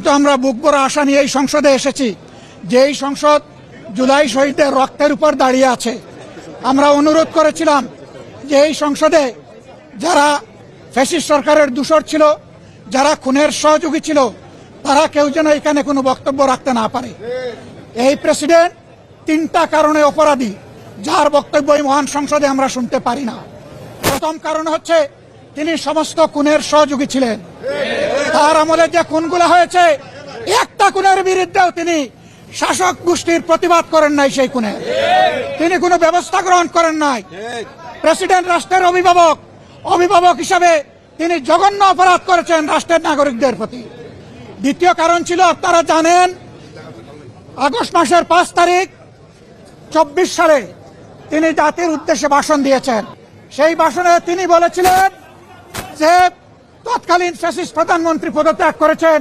কিন্তু আমরা বুক ভরা আশা নিয়ে এই সংসদে এসেছি, যে এই সংসদ জুলাই শহীদদের রক্তের উপর দাঁড়িয়ে আছে। আমরা অনুরোধ করেছিলাম যে এই সংসদে যারা ফ্যাসিস্ট সরকারের দূষর ছিল, যারা খুনের সহযোগী ছিল, তারা কেউ যেন এখানে কোনো বক্তব্য রাখতে না পারে। এই প্রেসিডেন্ট 3টা কারণে অপরাধী, যার বক্তব্য এই মহান সংসদে আমরা শুনতে পারি না। প্রথম কারণ হচ্ছে তিনি সমস্ত খুনের সহযোগী ছিলেন। তার আমলে যে খুনগুলো হয়েছে, একটা খুনের বিরুদ্ধেও তিনি শাসক গোষ্ঠীর প্রতিবাদ করেন নাই, সেই খুনে তিনি কোনো ব্যবস্থা গ্রহণ করেন নাই। প্রেসিডেন্ট রাষ্ট্রের অভিভাবক হিসাবে তিনি জঘন্য অপরাধ করেছেন রাষ্ট্রের নাগরিকদের প্রতি। দ্বিতীয় কারণ ছিল, আপনারা জানেন, আগস্ট মাসের 5 তারিখ 24 সালে তিনি জাতির উদ্দেশ্যে ভাষণ দিয়েছেন। সেই ভাষণে তিনি বলেছিলেন যে তৎকালীন ফ্যাসিস্ট প্রধানমন্ত্রী পদত্যাগ করেছেন,